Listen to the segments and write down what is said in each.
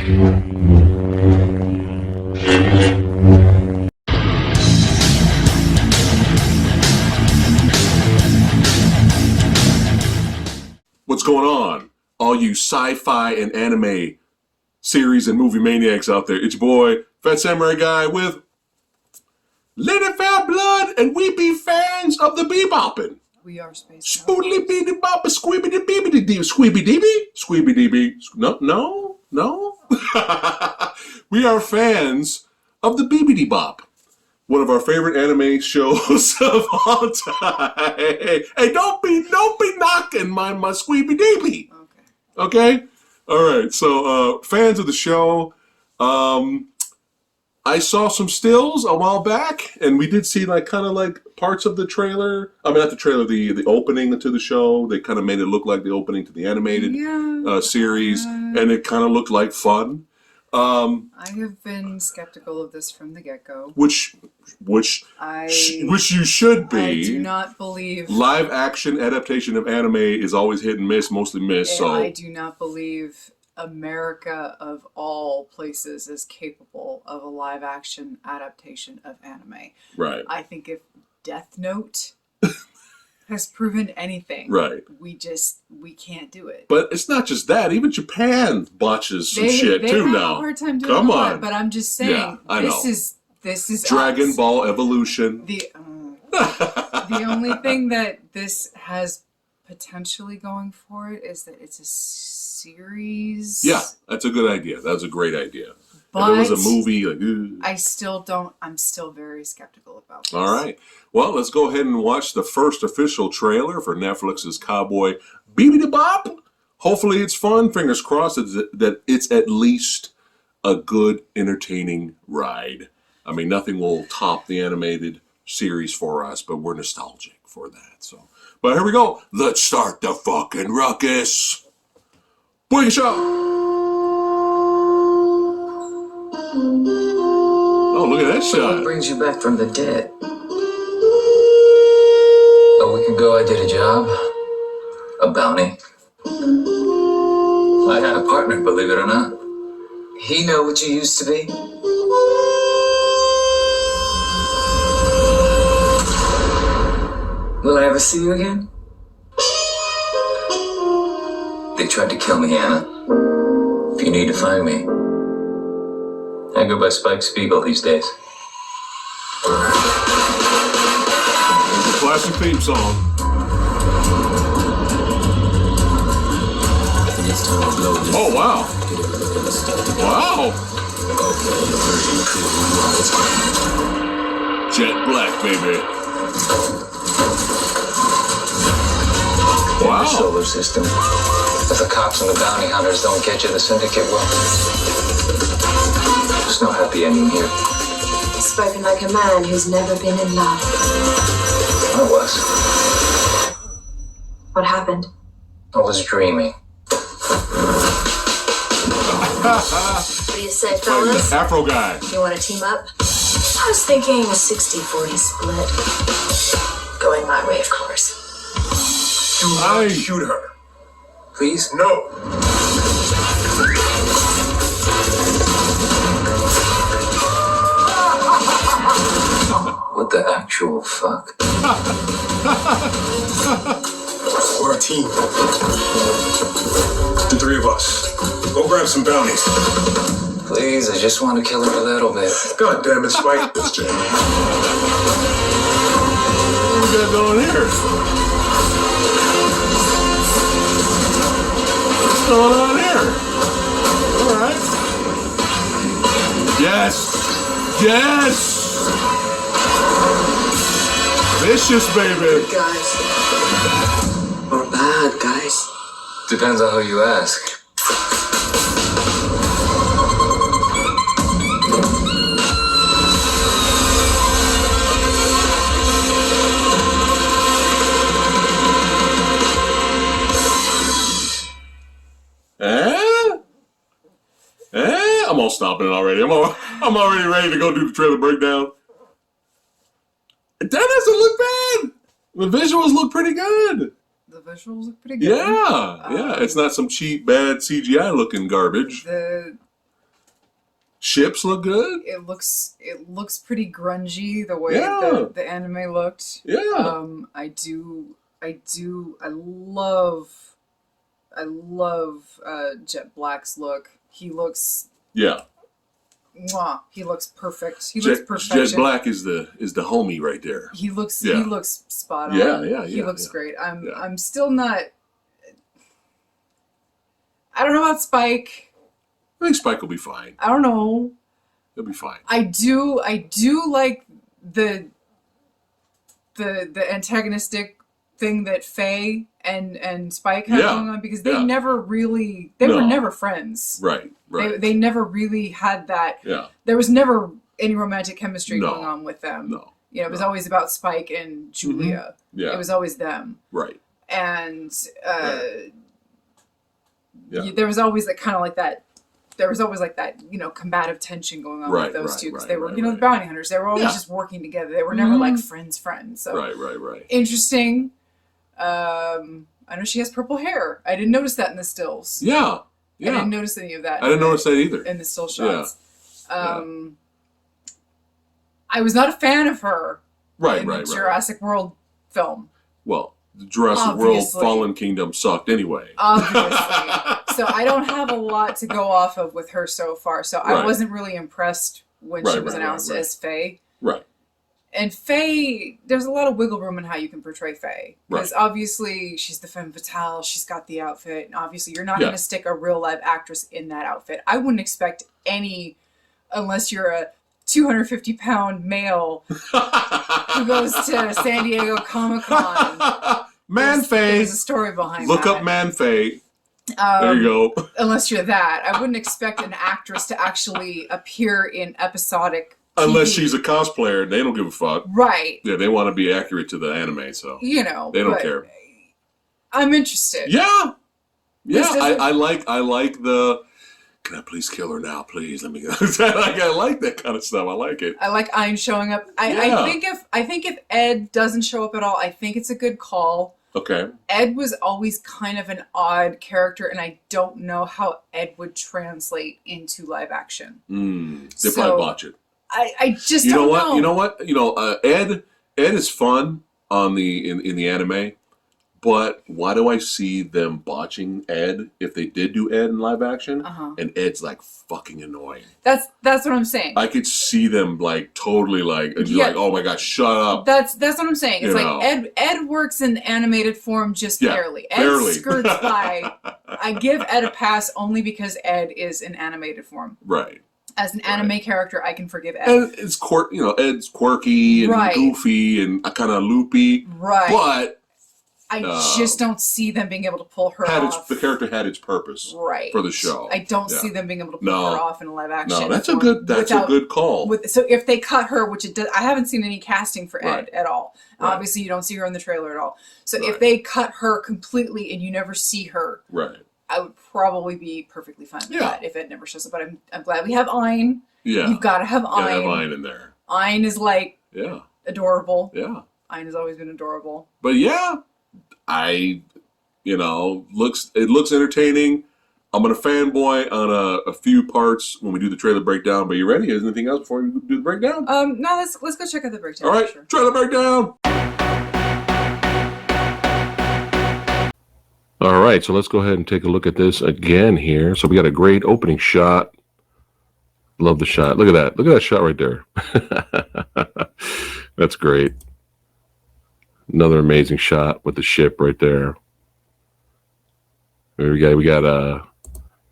What's going on, all you sci-fi and anime series and movie maniacs out there? It's your boy, PhatSamuraiGuy, with Lady Fair Blood, and we be fans of the bebopping. We are space. Spoodly beady bop, squeebity beebity dee, squeeby deeby, squeeby deeby. No. We are fans of the Beebity Bop, one of our favorite anime shows of all time. Hey, don't be knocking my squeeby deeby. Okay. All right. So, fans of the show. I saw some stills a while back, and we did see kind of parts of the trailer. I mean, not the trailer, the opening to the show. They kind of made it look like the opening to the animated series, and it kind of looked like fun. I have been skeptical of this from the get-go. Which you should be. I do not believe live action adaptation of anime is always hit and miss, mostly miss. So I do not believe America of all places is capable of a live action adaptation of anime. Right. I think if Death Note has proven anything, right, we can't do it. But it's not just that. Even Japan botches some shit too now. They have a hard time doing Come it. on. But I'm just saying, this is Dragon us. Ball Evolution. The only thing that this has potentially going for it is that it's a series. Yeah, that's a good idea. That was a great idea. But if it was a movie, I'm still very skeptical about this. All right. Well, let's go ahead and watch the first official trailer for Netflix's Cowboy Bebop. Hopefully it's fun. Fingers crossed that it's at least a good, entertaining ride. I mean, nothing will top the animated series for us, but we're nostalgic for that. So, but here we go. Let's start the fucking ruckus. Boing shot. Oh, look at that shot. What brings you back from the dead? A week ago, I did a job. A bounty. I had a partner, believe it or not. He know what you used to be? Will I ever see you again? They tried to kill me, Anna. If you need to find me, I go by Spike Spiegel these days. It's a classic theme song. Oh, wow. Wow. Jet black, baby. Wow. The solar system. If the cops and the bounty hunters don't get you, the syndicate will. There's no happy ending here. Spoken like a man who's never been in love. I was. What happened? I was dreaming. What do you say, fellas? Afro guy. You want to team up? I was thinking a 60-40 split. Going my way, of course. Do not shoot her. Please? No. What the actual fuck? We're a team. The three of us. Go grab some bounties. Please, I just want to kill her a little bit. God damn it, Spike. It's Jay. What we got going here? What's going on here? All right. Yes. Vicious, baby. Good guys. Or bad guys. Depends on who you ask. I'm all stopping it already. I'm already ready to go do the trailer breakdown. That doesn't look bad. The visuals look pretty good. The visuals look pretty good. Yeah. It's not some cheap, bad CGI looking garbage. Ships look good. It looks pretty grungy the way Yeah. the anime looked. Yeah. I love Jet Black's look. He looks Yeah. mwah, he looks perfect. He looks Jet perfection. Black is the homie right there. He looks spot on. Yeah. He looks great. Yeah. I'm still not. I don't know about Spike. I think Spike will be fine. I don't know. He'll be fine. I do like the antagonistic thing that Faye and Spike have going on, because they never really were never friends. Right. They never really had that. Yeah. There was never any romantic chemistry going on with them. No. You know, it was always about Spike and Julia. Yeah. It was always them. Right. And Yeah. there was always that. There was always that, combative tension going on with those two, because they were, the bounty hunters. They were always just working together. They were never like friends. So Right. interesting. I know she has purple hair. I didn't notice that in the stills. Yeah. I didn't notice any of that. I didn't notice that either. In the still shots. I was not a fan of her. Right. In the Jurassic World film. Well, the Jurassic World Fallen Kingdom sucked anyway. Obviously. So I don't have a lot to go off of with her so far. So I wasn't really impressed when she was announced as Faye. Right. And Faye, there's a lot of wiggle room in how you can portray Faye. Because obviously she's the femme fatale, she's got the outfit, and obviously you're not going to stick a real live actress in that outfit. I wouldn't expect any, unless you're a 250-pound male who goes to San Diego Comic-Con. Man Faye. There's a story behind Look that. up Man Faye. There you go. Unless you're that. I wouldn't expect an actress to actually appear in episodic TV. Unless she's a cosplayer, they don't give a fuck. Right. Yeah, they want to be accurate to the anime, so they don't care. I'm interested. Yeah. I like the. Can I please kill her now, please? Let me. I like that kind of stuff. I like it. I like Ein showing up. I think if Ed doesn't show up at all, I think it's a good call. Okay. Ed was always kind of an odd character, and I don't know how Ed would translate into live action. They probably botch it. I just don't know. You know what? Ed is fun on in the anime, but why do I see them botching Ed if they did do Ed in live action? And Ed's like fucking annoying. That's what I'm saying. I could see them like totally like oh my god, shut up. That's what I'm saying. It's like Ed works in animated form just barely. Ed skirts by. I give Ed a pass only because Ed is in animated form. Right. As an anime character, I can forgive Ed. And it's Ed's quirky and goofy and kind of loopy. Right. But I just don't see them being able to pull her off. The character had its purpose for the show. I don't see them being able to pull her off in a live action. No, that's a good call. So if they cut her, which it does, I haven't seen any casting for Ed at all. Right. Obviously, you don't see her in the trailer at all. So if they cut her completely and you never see her, I would probably be perfectly fine with that if Ed never shows up. But I'm glad we have Ein. Yeah. You've got to have Ein. Have Ein in there. Ein is like adorable. Yeah. Ein has always been adorable. But it looks entertaining. I'm gonna fanboy on a few parts when we do the trailer breakdown. But you ready? Is there anything else before we do the breakdown? No, let's go check out the breakdown. All right, trailer breakdown. All right, so let's go ahead and take a look at this again here. So we got a great opening shot. Love the shot. Look at that. Look at that shot right there. That's great. Another amazing shot with the ship right there. We got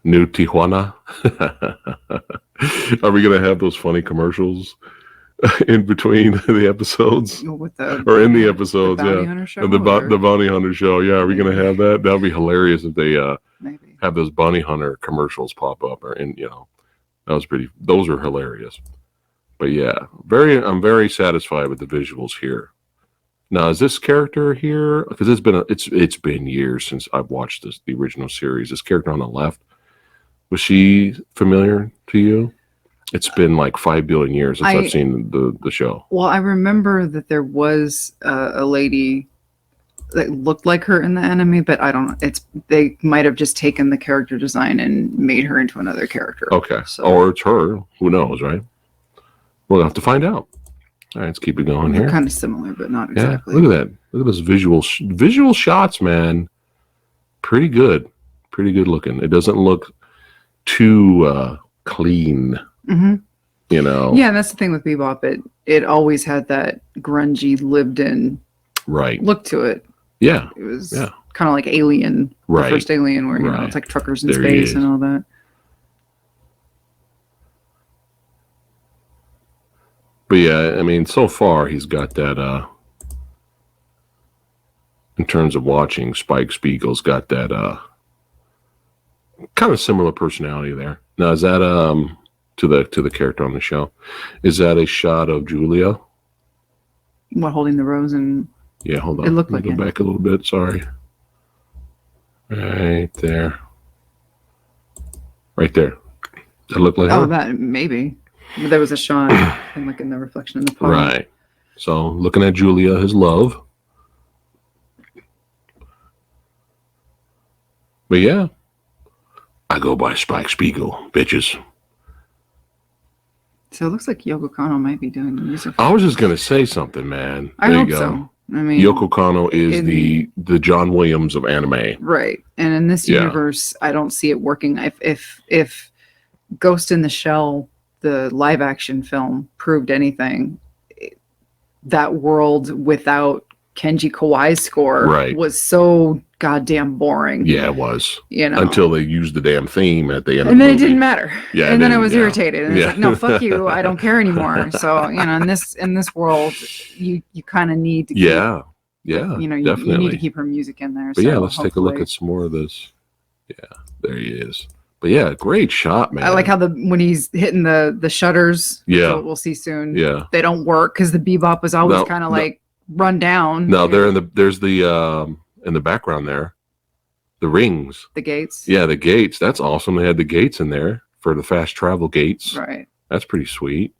New Tijuana. Are we gonna have those funny commercials in between the episodes? Or in the episodes, the Bounty Hunter show, the Bounty Hunter show. Yeah, are we gonna have that? That'd be hilarious if they have those Bounty Hunter commercials pop up. Those are hilarious. But yeah, I'm very satisfied with the visuals here. Now, is this character here? Because it's been years since I've watched the original series. This character on the left, was she familiar to you? It's been like 5 billion years since I've seen the show. Well, I remember that there was a lady that looked like her in the anime, but I don't know. They might have just taken the character design and made her into another character. Okay. So, Or it's her. Who knows, right? We'll have to find out. All right, let's keep it going here. kind of similar, but not exactly. Yeah, look at that. Look at those visual shots, man. Pretty good. Pretty good looking. It doesn't look too clean. Mm-hmm. You know. Yeah, and that's the thing with Bebop. It always had that grungy, lived-in look to it. Yeah. It was kind of like Alien, the first Alien, where you know it's like truckers in space and all that. But yeah, I mean, so far he's got that. In terms of watching, Spike Spiegel's got that kind of similar personality there. Now, is that to the character on the show? Is that a shot of Julia? What, holding the rose and? Yeah, hold on. It looked like go back a little bit. Sorry. Right there. Right there. Does that look like her? Oh, that maybe. But there was a shot and like in the reflection in the pond. Right. So looking at Julia, his love. But yeah, I go by Spike Spiegel, bitches. So it looks like Yoko Kanno might be doing the music. I was just gonna say something, man. I hope so. I mean, Yoko Kanno is the John Williams of anime, right? And in this universe, I don't see it working. If Ghost in the Shell, the live action film, proved anything, that world without Kenji Kawai's score was so goddamn boring. Yeah, it was. You know, until they used the damn theme at the end. And then it didn't matter. Yeah, and then I was irritated. And it's like, no, fuck you. I don't care anymore. So you know, in this world, you kind of need to. Keep, yeah. You know, you need to keep her music in there. But so yeah, let's take a look at some more of this. Yeah, there he is. But yeah, great shot, man. I like how when he's hitting the shutters. Yeah, so we'll see soon. Yeah, they don't work because the Bebop was always kind of like run down. No, there's the in the background there, the rings, the gates. Yeah, the gates. That's awesome. They had the gates in there for the fast travel gates. Right. That's pretty sweet.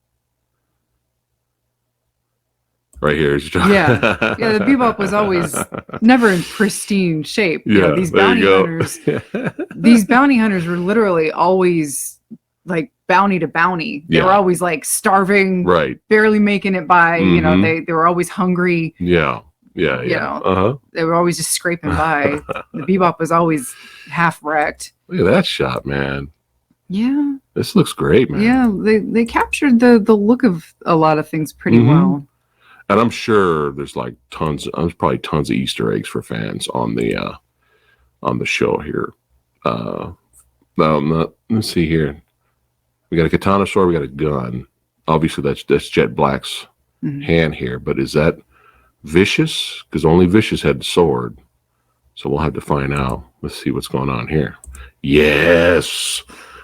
Right here is yeah. The Bebop was always never in pristine shape. You know, these bounty hunters. These bounty hunters were literally always like bounty to bounty. They were always like starving, right? Barely making it by. You know, they were always hungry. Yeah. You know, they were always just scraping by. The Bebop was always half wrecked. Look at that shot, man. Yeah. This looks great, man. Yeah, they captured the look of a lot of things pretty well. And I'm sure there's like probably tons of Easter eggs for fans on the show here. Let's see here. We got a katana sword. We got a gun. Obviously, that's Jet Black's hand here. But is that Vicious? Because only Vicious had the sword. So we'll have to find out. Let's see what's going on here. Yes,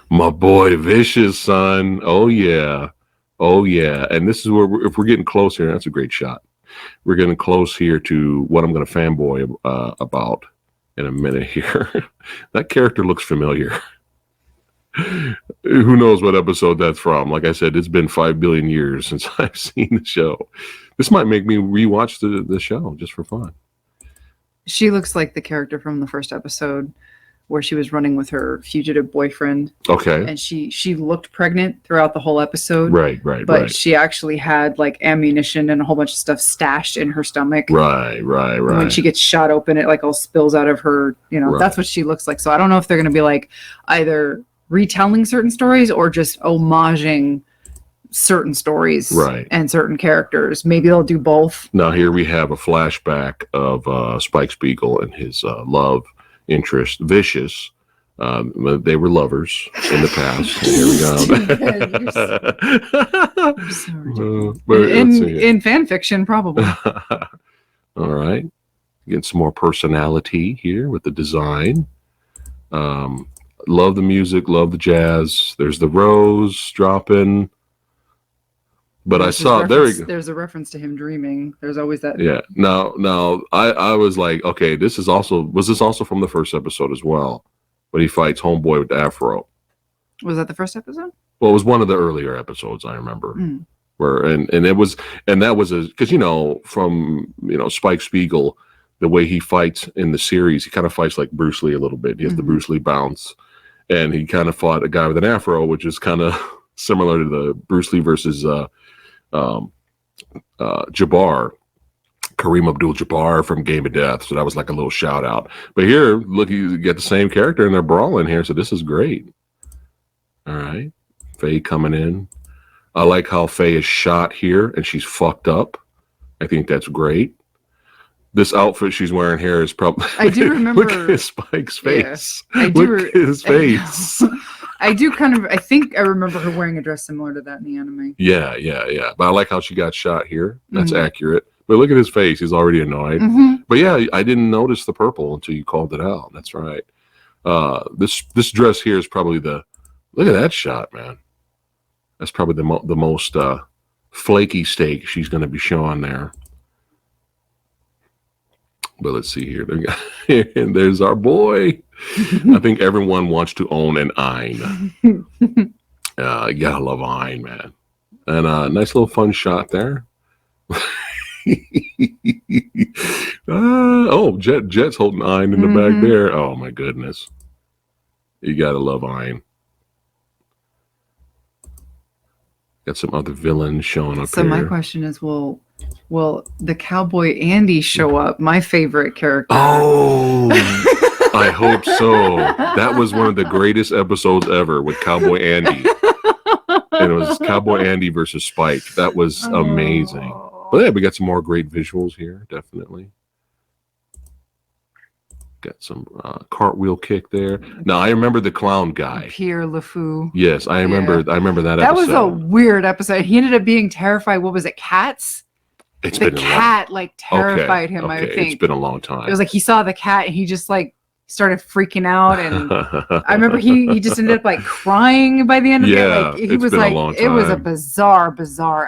my boy Vicious, son. Oh yeah. Oh yeah, and this is where if we're getting close here, that's a great shot. We're getting close here to what I'm going to fanboy about in a minute here. That character looks familiar. Who knows what episode that's from? Like I said, it's been 5 billion years since I've seen the show. This might make me rewatch the show just for fun. She looks like the character from the first episode, where she was running with her fugitive boyfriend. Okay. And she looked pregnant throughout the whole episode. Right. But she actually had like ammunition and a whole bunch of stuff stashed in her stomach. Right. And when she gets shot open, it like all spills out of her, you know, that's what she looks like. So I don't know if they're going to be like either retelling certain stories or just homaging certain stories and certain characters. Maybe they'll do both. Now here we have a flashback of Spike Spiegel and his love interest, Vicious. They were lovers in the past. Here we go. In fan fiction, probably. All right. Get some more personality here with the design. Love the music, love the jazz. There's the rose dropping. But I saw there's a reference to him dreaming. There's always that. Yeah. Now I was like, okay, was this also from the first episode as well? When he fights Homeboy with the Afro. Was that the first episode? Well, it was one of the earlier episodes, I remember. Where that was because from Spike Spiegel, the way he fights in the series, he kind of fights like Bruce Lee a little bit. He has the Bruce Lee bounce, and he kind of fought a guy with an afro, which is kind of similar to the Bruce Lee versus Jabbar, Kareem Abdul-Jabbar from Game of Death. So that was like a little shout out. But here, look, you get the same character and they're brawling here. So this is great. All right. Faye coming in. I like how Faye is shot here and she's fucked up. I think that's great. This outfit she's wearing here is probably... I do remember... Look at Spike's face. Yeah, Look at his face. I do kind of... I think I remember her wearing a dress similar to that in the anime. Yeah. But I like how she got shot here. That's accurate. But look at his face. He's already annoyed. But yeah, I didn't notice the purple until you called it out. That's right. This dress here is probably the... Look at that shot, man. That's probably the most flaky steak she's going to be showing there. But let's see here. And there's our boy. I think everyone wants to own an Ein. You gotta love Ein, man. And a nice little fun shot there. Jet's holding Ein in the back there. Oh my goodness. You gotta love Ein. Got some other villains showing up here. So my question is, will the Cowboy Andy show up? My favorite character. Oh, I hope so. That was one of the greatest episodes ever with Cowboy Andy. And it was Cowboy Andy versus Spike. That was amazing. But yeah, we got some more great visuals here, definitely. Got some cartwheel kick there. Now I remember the clown guy, Pierre LeFou. Yes, I remember. Yeah. I remember that. That episode. was a weird episode. He ended up being terrified. What was it? Cats. It's the cat terrified him. I think it's been a long time. It was like he saw the cat and he just started freaking out. And I remember he just ended up crying by the end of it. Like, he was like, it was a bizarre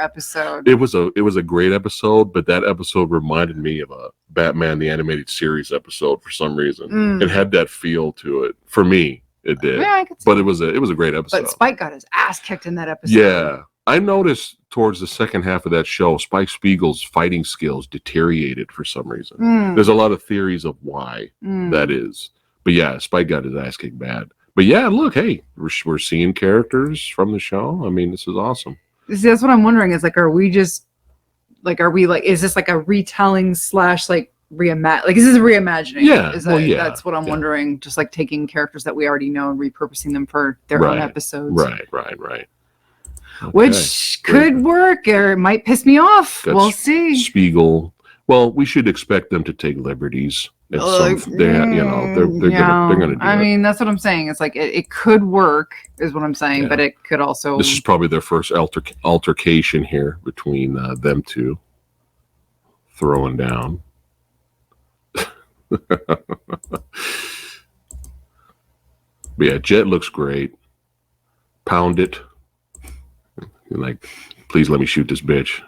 episode. It was a great episode, but that episode reminded me of a Batman the Animated Series episode for some reason. It had that feel to it. For me, it did. Yeah, I could see. But it was a great episode. But Spike got his ass kicked in that episode. Yeah. I noticed towards the second half of that show, Spike Spiegel's fighting skills deteriorated for some reason. There's a lot of theories of why that is. But yeah, Spike got his ass kicked bad. But yeah, look, hey, we're seeing characters from the show. I mean, this is awesome. See, that's what I'm wondering is is this like a retelling / is this a reimagining? Yeah. That's what I'm wondering. Just like taking characters that we already know and repurposing them for their own episodes. Right. Okay. Which could work or it might piss me off. We'll see. Spiegel. Well, we should expect them to take liberties. They're gonna do it. I mean, that's what I'm saying. It's like it could work, is what I'm saying, but it could also. This is probably their first altercation here between them two. Throwing down. But yeah, Jet looks great. Pound it. Like, please let me shoot this bitch.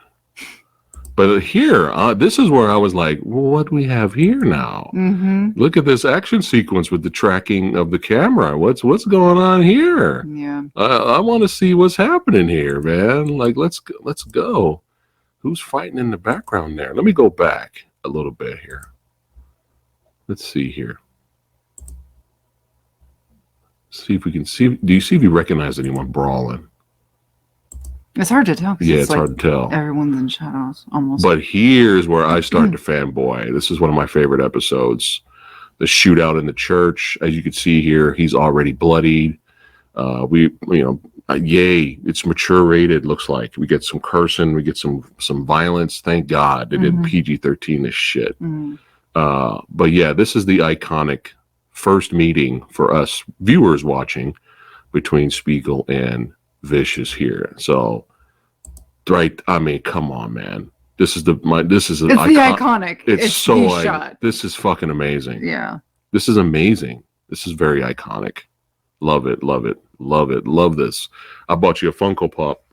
But here, this is where I was like, well, what do we have here now? Look at this action sequence with the tracking of the camera. What's going on here? Yeah. I want to see what's happening here, man. Like, let's go. Who's fighting in the background there? Let me go back a little bit here. Let's see here. See if we can see. Do you see if you recognize anyone brawling? It's hard to tell. Yeah, it's hard to tell. Everyone's in shadows, almost. But here's where I start to fanboy. This is one of my favorite episodes. The shootout in the church. As you can see here, he's already bloodied. Yay, it's mature rated, looks like. We get some cursing, we get some violence. Thank God they did PG-13 this shit. But yeah, this is the iconic first meeting for us viewers watching between Spiegel and Vicious here. So right, I mean, come on, man. This is the iconic. It's so shot. This is fucking amazing. Yeah. This is amazing. This is very iconic. Love it. Love this. I bought you a Funko Pop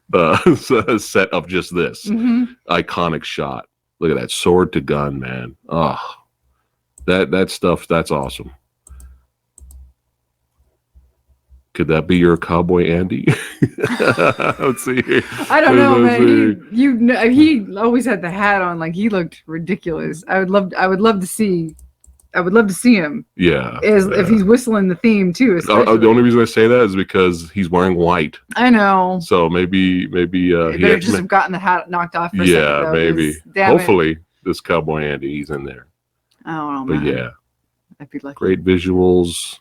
set of just this iconic shot. Look at that sword to gun, man. Oh, that stuff. That's awesome. Could that be your Cowboy Andy? Let's see. I don't know, Let's man. He always had the hat on, like he looked ridiculous. I would love to see him. Yeah. If he's whistling the theme too. The only reason I say that is because he's wearing white. I know. So maybe he better just have gotten the hat knocked off. For a second, though, maybe. Hopefully, this Cowboy Andy, he's in there. I don't know, But man. yeah, I'd be lucky. great visuals.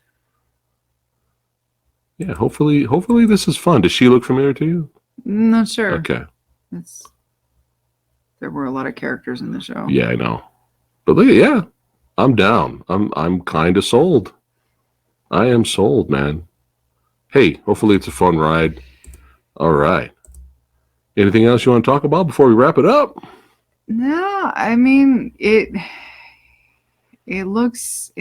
Yeah, hopefully this is fun. Does she look familiar to you? Not sure. Okay. There were a lot of characters in the show. Yeah, I know. But look, yeah, I'm down. I'm kind of sold. I am sold, man. Hey, hopefully it's a fun ride. All right. Anything else you want to talk about before we wrap it up? No, I mean it looks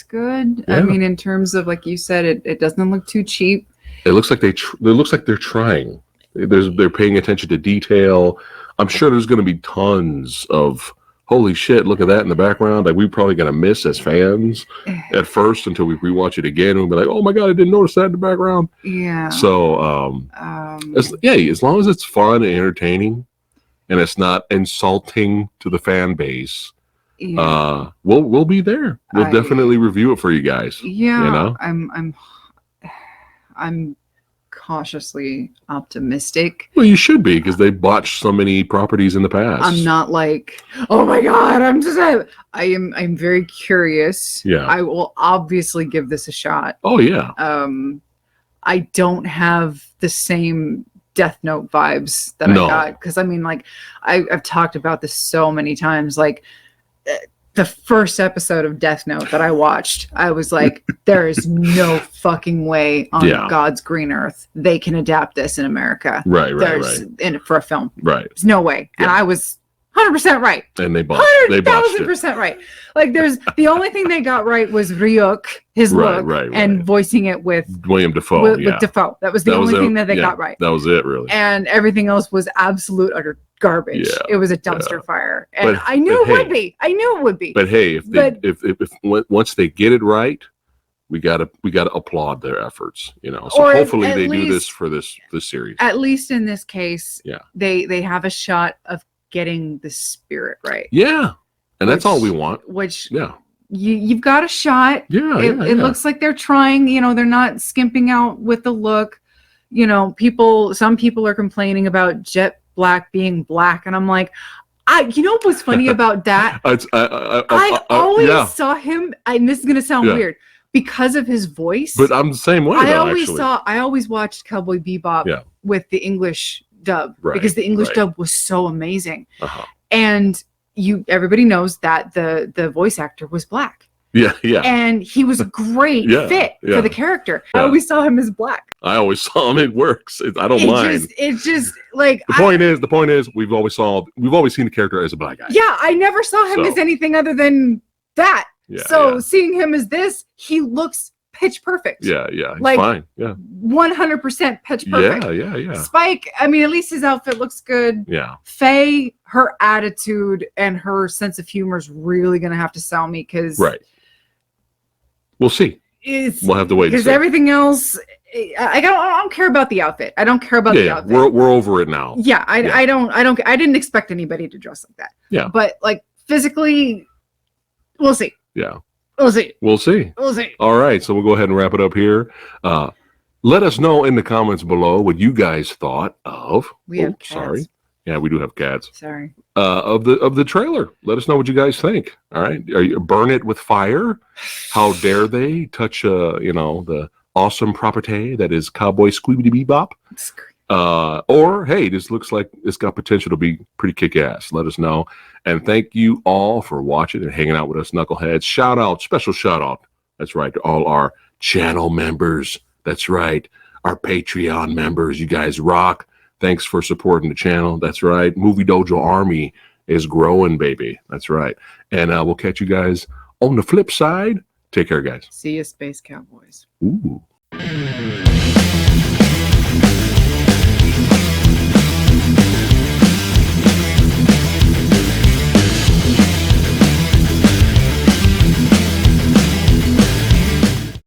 good. Yeah. I mean, in terms of, like you said, it doesn't look too cheap. It looks like it looks like they're trying. They're paying attention to detail. I'm sure there's going to be tons of holy shit, look at that in the background. Like we're probably going to miss as fans at first until we rewatch it again and we'll be like, oh my god, I didn't notice that in the background. Yeah. So as long as it's fun and entertaining and it's not insulting to the fan base, yeah. We'll be there. We'll definitely review it for you guys. Yeah. You know? I'm cautiously optimistic. Well, you should be, because they botched so many properties in the past. I'm not like, oh my god, I'm very curious. Yeah. I will obviously give this a shot. Oh yeah. I don't have the same Death Note vibes that No. I got, because I mean, like I've talked about this so many times. Like the first episode of Death Note that I watched, I was like, there is no fucking way on God's green earth they can adapt this in America. Right. For a film. Right. There's no way. Yeah. And I was 100% right. And they botched it. 100,000% right. Like the only thing they got right was Ryuk, his look, and voicing it with William Dafoe. With Dafoe. That was the only thing that they got right. That was it, really. And everything else was absolute utter garbage. Yeah, it was a dumpster fire, and I knew it would be. I knew it would be. But hey, if once they get it right, we gotta applaud their efforts. You know, so hopefully they do this for this series. At least in this case, yeah, they have a shot of getting the spirit right. Yeah, and that's all we want. Which yeah. You've got a shot. Yeah, it looks like they're trying. You know, they're not skimping out with the look. You know, some people are complaining about Jet Black being black, and I'm like, you know what's funny about that? I always saw him, and this is gonna sound weird because of his voice. But I'm the same way. I always watched Cowboy Bebop with the English dub because the English dub was so amazing, and everybody knows that the voice actor was black. Yeah. And he was a great fit for the character. I always saw him as black. I always saw him. It works. I don't mind. It's just like the point is we've always seen the character as a black guy. Yeah, I never saw him as anything other than that. Yeah, seeing him as this, he looks pitch perfect. Yeah. He's fine. Yeah. 100% pitch perfect. Yeah. Spike, I mean, at least his outfit looks good. Yeah. Faye, her attitude and her sense of humor is really gonna have to sell me because we'll see. We'll have to wait. Because everything else, I don't care about the outfit. I don't care about the outfit. We're over it now. Yeah, I didn't expect anybody to dress like that. Yeah. But like physically, we'll see. Yeah. We'll see. We'll see. All right, so we'll go ahead and wrap it up here. Let us know in the comments below what you guys thought of. We have cats. Sorry. Yeah, we do have cats. Sorry. Of the trailer. Let us know what you guys think. All right. Burn it with fire. How dare they touch the awesome property that is Cowboy Bebop? Or hey, this looks like it's got potential to be pretty kick-ass. Let us know. And thank you all for watching and hanging out with us, Knuckleheads. Special shout out. That's right, to all our channel members. That's right, our Patreon members. You guys rock. Thanks for supporting the channel. That's right. Movie Dojo Army is growing, baby. That's right. And we'll catch you guys on the flip side. Take care, guys. See you, Space Cowboys. Ooh.